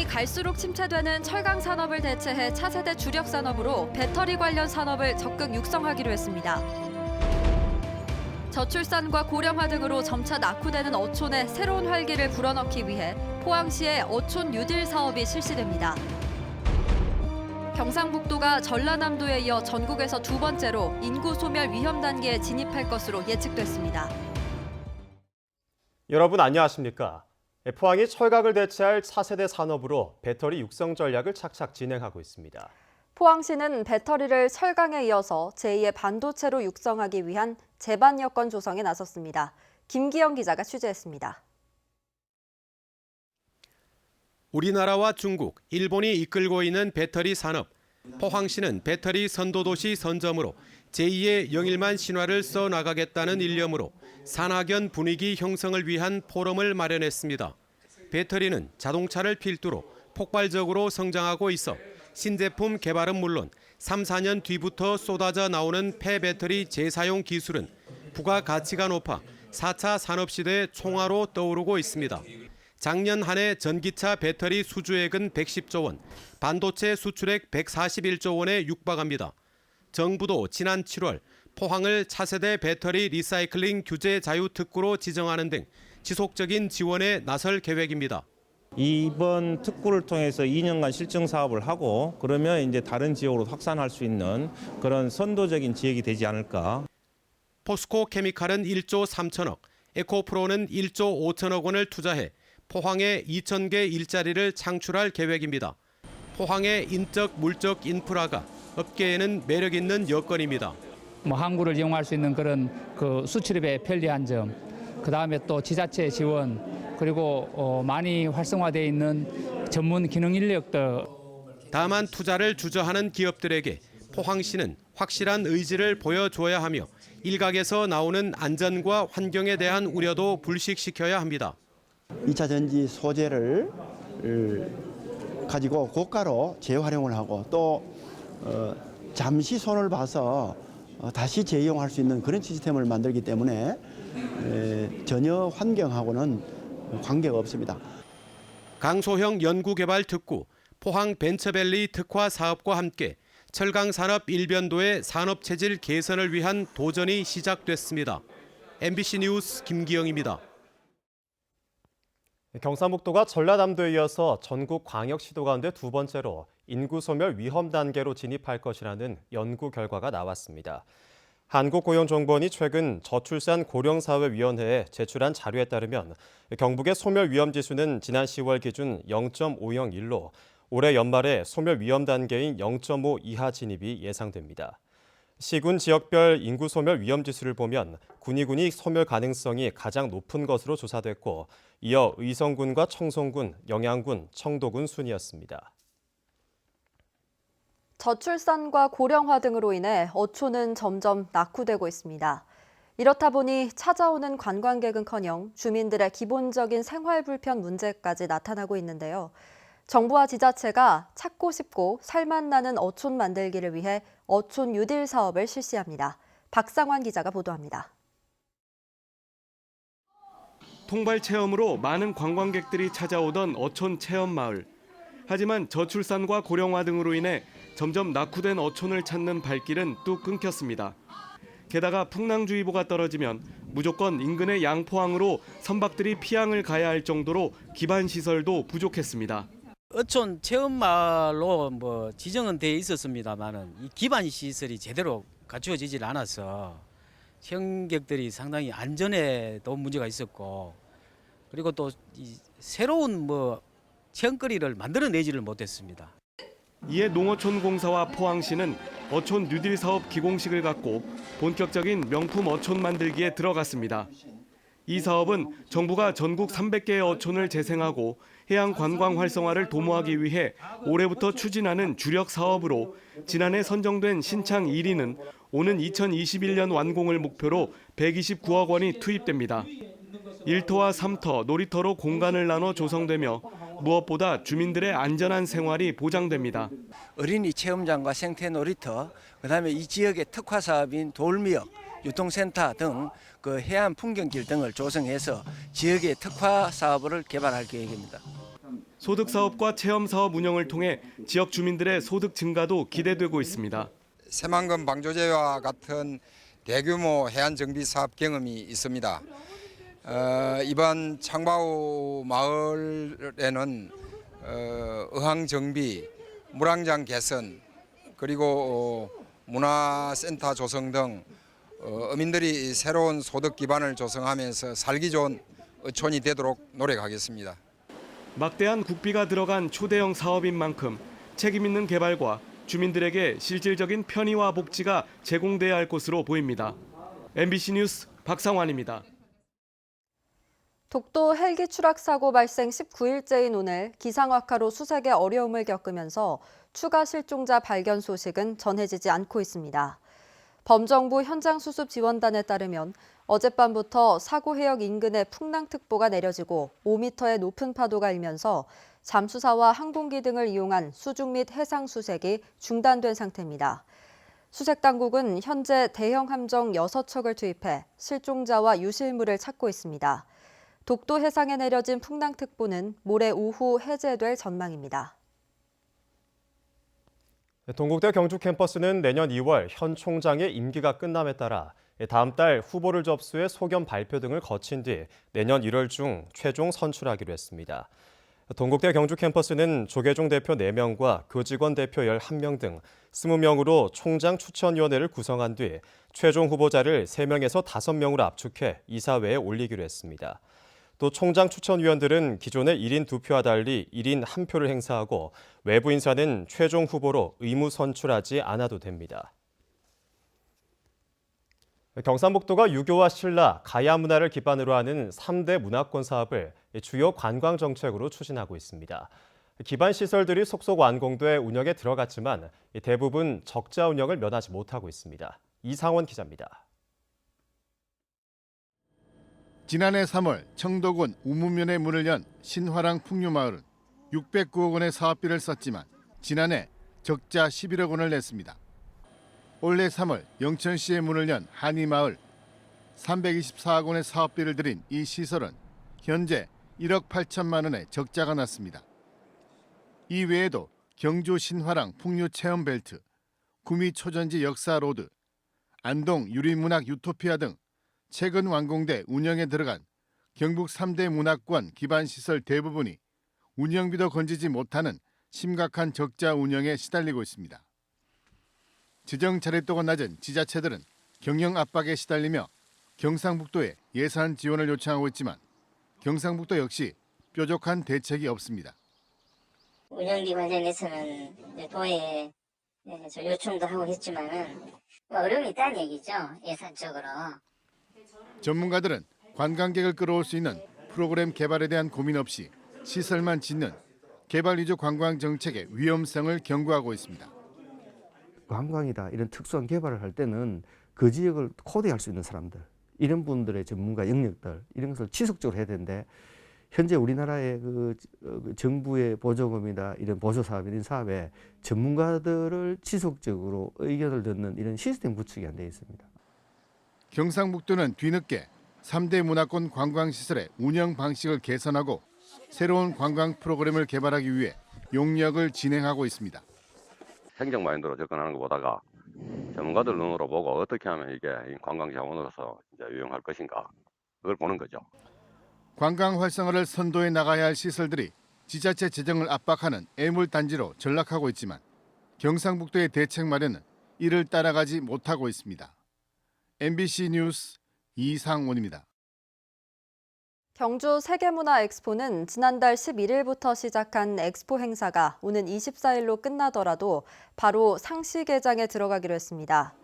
갈수록 침체되는 철강 산업을 대체해 차세대 주력 산업으로 배터리 관련 산업을 적극 육성하기로 했습니다. 저출산과 고령화 등으로 점차 낙후되는 어촌에 새로운 활기를 불어넣기 위해 포항시의 어촌 뉴딜 사업이 실시됩니다. 경상북도가 전라남도에 이어 전국에서 두 번째로 인구 소멸 위험 단계에 진입할 것으로 예측됐습니다. 여러분 안녕하십니까? 포항이 철강을 대체할 차세대 산업으로 배터리 육성 전략을 착착 진행하고 있습니다. 포항시는 배터리를 철강에 이어서 제2의 반도체로 육성하기 위한 제반 여건 조성에 나섰습니다. 김기영 기자가 취재했습니다. 우리나라와 중국, 일본이 이끌고 있는 배터리 산업. 포항시는 배터리 선도도시 선점으로 제2의 영일만 신화를 써나가겠다는 일념으로 산학연 분위기 형성을 위한 포럼을 마련했습니다. 배터리는 자동차를 필두로 폭발적으로 성장하고 있어 신제품 개발은 물론 3, 4년 뒤부터 쏟아져 나오는 폐배터리 재사용 기술은 부가가치가 높아 4차 산업시대의 총화로 떠오르고 있습니다. 작년 한 해 전기차 배터리 수주액은 110조 원, 반도체 수출액 141조 원에 육박합니다. 정부도 지난 7월 포항을 차세대 배터리 리사이클링 규제 자유 특구로 지정하는 등 지속적인 지원에 나설 계획입니다. 이번 특구를 통해서 2년간 실증 사업을 하고 그러면 이제 다른 지역으로 확산할 수 있는 그런 선도적인 지역이 되지 않을까. 포스코 케미칼은 1조 3천억, 에코프로는 1조 5천억 원을 투자해 포항에 2,000개 일자리를 창출할 계획입니다. 포항의 인적, 물적 인프라가 업계에는 매력 있는 여건입니다. 항구를 이용할 수 있는 그런 수출입에 편리한 점, 그다음에 또 지자체 지원, 그리고 많이 활성화되어 있는 전문 기능 인력들. 다만 투자를 주저하는 기업들에게 포항시는 확실한 의지를 보여줘야 하며 일각에서 나오는 안전과 환경에 대한 우려도 불식시켜야 합니다. 2차 전지 소재를 가지고 고가로 재활용을 하고 또 잠시 손을 봐서 다시 재이용할 수 있는 그런 시스템을 만들기 때문에 전혀 환경하고는 관계가 없습니다. 강소형 연구개발 특구, 포항 벤처밸리 특화 사업과 함께 철강 산업 일변도의 산업 체질 개선을 위한 도전이 시작됐습니다. MBC 뉴스 김기영입니다. 경상북도가 전라남도에 이어서 전국 광역시도 가운데 두 번째로 인구 소멸 위험 단계로 진입할 것이라는 연구 결과가 나왔습니다. 한국고용정보원이 최근 저출산 고령사회위원회에 제출한 자료에 따르면 경북의 소멸 위험 지수는 지난 10월 기준 0.501로 올해 연말에 소멸 위험 단계인 0.5 이하 진입이 예상됩니다. 시군 지역별 인구 소멸 위험 지수를 보면 군위군이 소멸 가능성이 가장 높은 것으로 조사됐고 이어 의성군과 청송군, 영양군, 청도군 순이었습니다. 저출산과 고령화 등으로 인해 어촌은 점점 낙후되고 있습니다. 이렇다 보니 찾아오는 관광객은커녕 주민들의 기본적인 생활 불편 문제까지 나타나고 있는데요. 정부와 지자체가 찾고 싶고 살맛나는 어촌 만들기를 위해 어촌 뉴딜 사업을 실시합니다. 박상환 기자가 보도합니다. 통발 체험으로 많은 관광객들이 찾아오던 어촌 체험마을. 하지만 저출산과 고령화 등으로 인해 점점 낙후된 어촌을 찾는 발길은 뚝 끊겼습니다. 게다가 풍랑주의보가 떨어지면 무조건 인근의 양포항으로 선박들이 피항을 가야 할 정도로 기반 시설도 부족했습니다. 어촌 체험마을로 지정은 돼 있었습니다만은 이 기반 시설이 제대로 갖추어지질 않아서 체험객들이 상당히 안전에도 문제가 있었고 그리고 또 이 새로운 체험거리를 만들어내지를 못했습니다. 이에 농어촌공사와 포항시는 어촌 뉴딜 사업 기공식을 갖고 본격적인 명품 어촌 만들기에 들어갔습니다. 이 사업은 정부가 전국 300개의 어촌을 재생하고 해양 관광 활성화를 도모하기 위해 올해부터 추진하는 주력 사업으로 지난해 선정된 신창 1위는 오는 2021년 완공을 목표로 129억 원이 투입됩니다. 1터와 3터, 놀이터로 공간을 나눠 조성되며 무엇보다 주민들의 안전한 생활이 보장됩니다. 어린이 체험장과 생태 놀이터, 그다음에 이 지역의 특화 사업인 돌미역, 유통센터 등 그 해안 풍경길 등을 조성해서 지역의 특화 사업을 개발할 계획입니다. 소득사업과 체험사업 운영을 통해 지역 주민들의 소득 증가도 기대되고 있습니다. 새만금 방조제와 같은 대규모 해안 정비 사업 경험이 있습니다. 이번 창바우 마을에는 어항 정비, 물항장 개선, 그리고 문화센터 조성 등 어민들이 새로운 소득 기반을 조성하면서 살기 좋은 어촌이 되도록 노력하겠습니다. 막대한 국비가 들어간 초대형 사업인 만큼 책임 있는 개발과 주민들에게 실질적인 편의와 복지가 제공돼야 할 것으로 보입니다. MBC 뉴스 박상환입니다. 독도 헬기 추락 사고 발생 19일째인 오늘 기상악화로 수색에 어려움을 겪으면서 추가 실종자 발견 소식은 전해지지 않고 있습니다. 범정부 현장수습지원단에 따르면 어젯밤부터 사고 해역 인근에 풍랑특보가 내려지고 5m의 높은 파도가 일면서 잠수사와 항공기 등을 이용한 수중 및 해상 수색이 중단된 상태입니다. 수색당국은 현재 대형 함정 6척을 투입해 실종자와 유실물을 찾고 있습니다. 독도 해상에 내려진 풍랑특보는 모레 오후 해제될 전망입니다. 동국대 경주 캠퍼스는 내년 2월 현 총장의 임기가 끝남에 따라 다음 달 후보를 접수해 소견 발표 등을 거친 뒤 내년 1월 중 최종 선출하기로 했습니다. 동국대 경주 캠퍼스는 조계종 대표 4명과 교직원 대표 11명 등 20명으로 총장 추천위원회를 구성한 뒤 최종 후보자를 3명에서 5명으로 압축해 이사회에 올리기로 했습니다. 또 총장 추천위원들은 기존의 1인 2표와 달리 1인 1표를 행사하고 외부 인사는 최종 후보로 의무 선출하지 않아도 됩니다. 경상북도가 유교와 신라, 가야 문화를 기반으로 하는 3대 문화권 사업을 주요 관광 정책으로 추진하고 있습니다. 기반 시설들이 속속 완공돼 운영에 들어갔지만 대부분 적자 운영을 면하지 못하고 있습니다. 이상원 기자입니다. 지난해 3월 청도군 우문면에 문을 연 신화랑 풍류마을은 609억 원의 사업비를 썼지만 지난해 적자 11억 원을 냈습니다. 올해 3월 영천시에 문을 연 한이마을 324억 원의 사업비를 들인 이 시설은 현재 1억 8천만 원의 적자가 났습니다. 이 외에도 경주 신화랑 풍류체험벨트, 구미 초전지 역사로드, 안동 유리문학 유토피아 등 최근 완공돼 운영에 들어간 경북 3대 문화권 기반시설 대부분이 운영비도 건지지 못하는 심각한 적자 운영에 시달리고 있습니다. 재정 자립도가 낮은 지자체들은 경영 압박에 시달리며 경상북도에 예산 지원을 요청하고 있지만 경상북도 역시 뾰족한 대책이 없습니다. 운영비 관련해서는 도에 요청도 하고 했지만은 어려움이 있다는 얘기죠, 예산적으로. 전문가들은 관광객을 끌어올 수 있는 프로그램 개발에 대한 고민 없이 시설만 짓는 개발 위주 관광 정책의 위험성을 경고하고 있습니다. 관광이다 이런 특수한 개발을 할 때는 그 지역을 코디할 수 있는 사람들, 이런 분들의 전문가 영역들 이런 것을 지속적으로 해야 되는데 현재 우리나라의 그 정부의 보조금이나 이런 보조 사업 이런 사업에 전문가들을 지속적으로 의견을 듣는 이런 시스템 구축이 안 되어 있습니다. 경상북도는 뒤늦게 3대 문화권 관광시설의 운영 방식을 개선하고 새로운 관광 프로그램을 개발하기 위해 용역을 진행하고 있습니다. 행정 마인드로 접근하는 것보다가 전문가들 눈으로 보고 어떻게 하면 이게 관광 자원으로서 이제 유용할 것인가 그걸 보는 거죠. 관광 활성화를 선도해 나가야 할 시설들이 지자체 재정을 압박하는 애물단지로 전락하고 있지만 경상북도의 대책 마련은 이를 따라가지 못하고 있습니다. MBC 뉴스 이상원입니다. 경주 세계문화엑스포는 지난달 11일부터 시작한 엑스포 행사가 오는 24일로 끝나더라도 바로 상시 개장에 들어가기로 했습니다.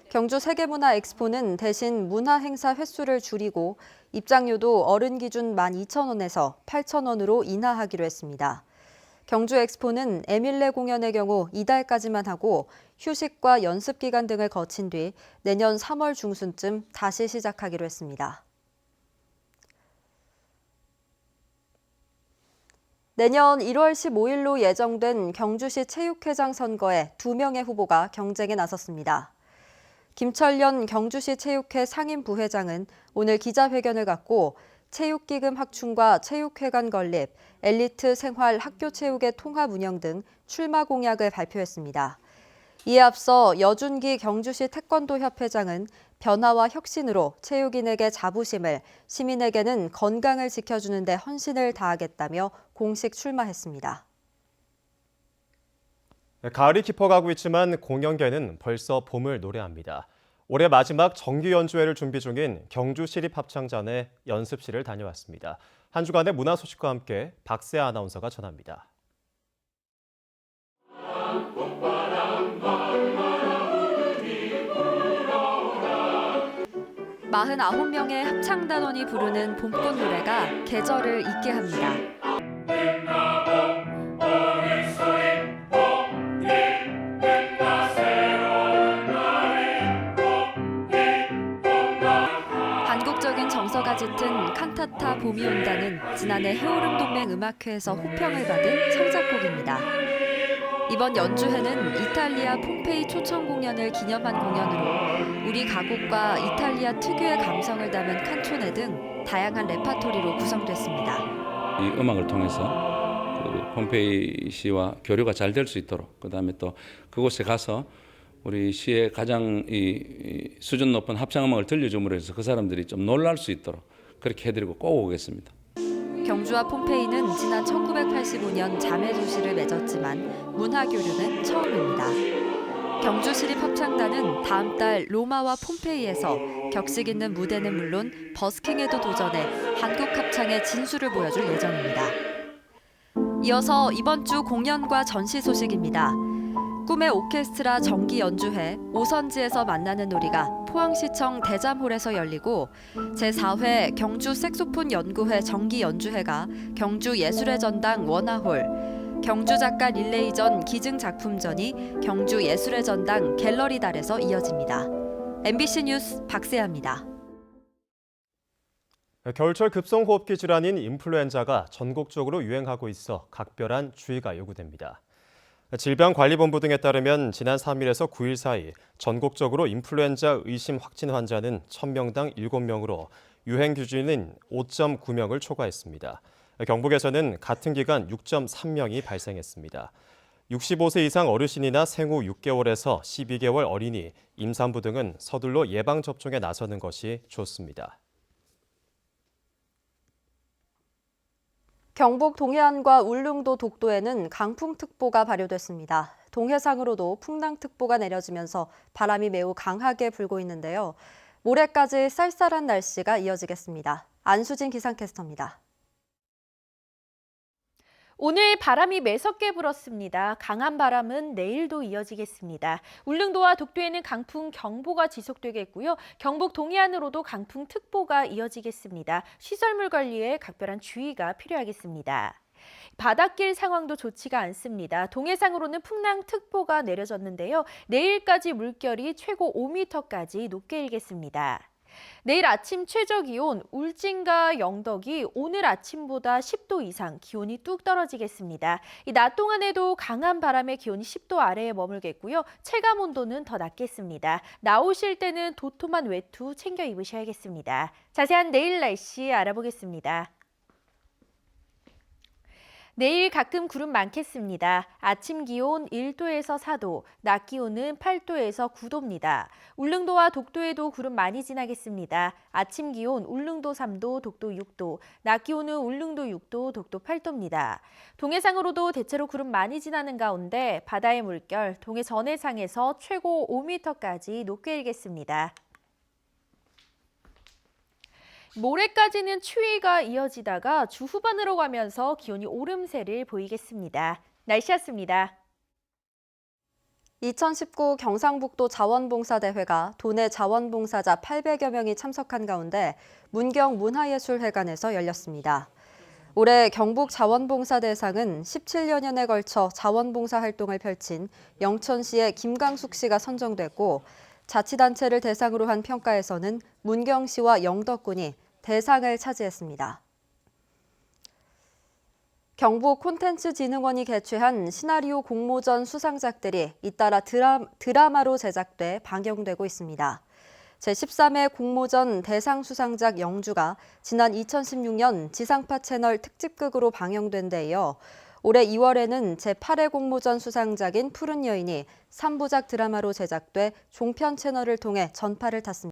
경주 세계문화엑스포는 대신 문화행사 횟수를 줄이고 입장료도 어른 기준 12,000원에서 8,000원으로 인하하기로 했습니다. 경주 엑스포는 에밀레 공연의 경우 이달까지만 하고 휴식과 연습 기간 등을 거친 뒤 내년 3월 중순쯤 다시 시작하기로 했습니다. 내년 1월 15일로 예정된 경주시 체육회장 선거에 2명의 후보가 경쟁에 나섰습니다. 김철련 경주시 체육회 상임부회장은 오늘 기자회견을 갖고 체육기금 확충과 체육회관 건립, 엘리트 생활 학교 체육의 통합 운영 등 출마 공약을 발표했습니다. 이에 앞서 여준기 경주시 태권도 협회장은 변화와 혁신으로 체육인에게 자부심을, 시민에게는 건강을 지켜주는 데 헌신을 다하겠다며 공식 출마했습니다. 가을이 깊어가고 있지만 공연계는 벌써 봄을 노래합니다. 올해 마지막 정기 연주회를 준비 중인 경주시립합창단의 연습실을 다녀왔습니다. 한 주간의 문화 소식과 함께 박세아 아나운서가 전합니다. 49명의 합창단원이 부르는 봄꽃 노래가 계절을 잊게 합니다. 한국적인 정서가 짙은 칸타타 봄이 온다는 지난해 해오름 동맹 음악회에서 호평을 받은 창작곡입니다. 이번 연주회는 이탈리아 폼페이 초청 공연을 기념한 공연으로 우리 가곡과 이탈리아 특유의 감성을 담은 칸초네 등 다양한 레파토리로 구성됐습니다. 이 음악을 통해서 폼페이 시와 교류가 잘 될 수 있도록, 그다음에 또 그곳에 가서 우리 시의 가장 이 수준 높은 합창 음악을 들려줌으로 해서 그 사람들이 좀 놀랄 수 있도록 그렇게 해드리고 꼭 오겠습니다. 경주와 폼페이는 지난 1985년 자매 도시를 맺었지만 문화 교류는 처음입니다. 경주시립합창단은 다음 달 로마와 폼페이에서 격식 있는 무대는 물론 버스킹에도 도전해 한국 합창의 진수를 보여줄 예정입니다. 이어서 이번 주 공연과 전시 소식입니다. 꿈의 오케스트라 정기 연주회 오선지에서 만나는 놀이가 포항시청 대잠홀에서 열리고 제4회 경주 색소폰 연구회 정기 연주회가 경주 예술의 전당 원화홀, 경주 작가 릴레이전 기증 작품전이 경주 예술의 전당 갤러리달에서 이어집니다. MBC 뉴스 박세아입니다. 겨울철 급성호흡기 질환인 인플루엔자가 전국적으로 유행하고 있어 각별한 주의가 요구됩니다. 질병관리본부 등에 따르면 지난 3일에서 9일 사이 전국적으로 인플루엔자 의심 확진 환자는 1000명당 7명으로 유행 기준인 5.9명을 초과했습니다. 경북에서는 같은 기간 6.3명이 발생했습니다. 65세 이상 어르신이나 생후 6개월에서 12개월 어린이, 임산부 등은 서둘러 예방접종에 나서는 것이 좋습니다. 경북 동해안과 울릉도 독도에는 강풍특보가 발효됐습니다. 동해상으로도 풍랑특보가 내려지면서 바람이 매우 강하게 불고 있는데요. 모레까지 쌀쌀한 날씨가 이어지겠습니다. 안수진 기상캐스터입니다. 오늘 바람이 매섭게 불었습니다. 강한 바람은 내일도 이어지겠습니다. 울릉도와 독도에는 강풍 경보가 지속되겠고요. 경북 동해안으로도 강풍특보가 이어지겠습니다. 시설물 관리에 각별한 주의가 필요하겠습니다. 바닷길 상황도 좋지가 않습니다. 동해상으로는 풍랑특보가 내려졌는데요. 내일까지 물결이 최고 5m까지 높게 일겠습니다. 내일 아침 최저기온 울진과 영덕이 오늘 아침보다 10도 이상 기온이 뚝 떨어지겠습니다. 이 낮 동안에도 강한 바람에 기온이 10도 아래에 머물겠고요. 체감 온도는 더 낮겠습니다. 나오실 때는 도톰한 외투 챙겨 입으셔야겠습니다. 자세한 내일 날씨 알아보겠습니다. 내일 가끔 구름 많겠습니다. 아침 기온 1도에서 4도, 낮 기온은 8도에서 9도입니다. 울릉도와 독도에도 구름 많이 지나겠습니다. 아침 기온 울릉도 3도, 독도 6도, 낮 기온은 울릉도 6도, 독도 8도입니다. 동해상으로도 대체로 구름 많이 지나는 가운데 바다의 물결, 동해 전해상에서 최고 5m까지 높게 일겠습니다. 모레까지는 추위가 이어지다가 주 후반으로 가면서 기온이 오름세를 보이겠습니다. 날씨였습니다. 2019 경상북도 자원봉사대회가 도내 자원봉사자 800여 명이 참석한 가운데 문경 문화예술회관에서 열렸습니다. 올해 경북 자원봉사대상은 17여년에 걸쳐 자원봉사 활동을 펼친 영천시의 김강숙 씨가 선정됐고 자치단체를 대상으로 한 평가에서는 문경시와 영덕군이 대상을 차지했습니다. 경북 콘텐츠진흥원이 개최한 시나리오 공모전 수상작들이 잇따라 드라마로 제작돼 방영되고 있습니다. 제13회 공모전 대상 수상작 영주가 지난 2016년 지상파 채널 특집극으로 방영된 데 이어 올해 2월에는 제8회 공모전 수상작인 푸른 여인이 3부작 드라마로 제작돼 종편 채널을 통해 전파를 탔습니다.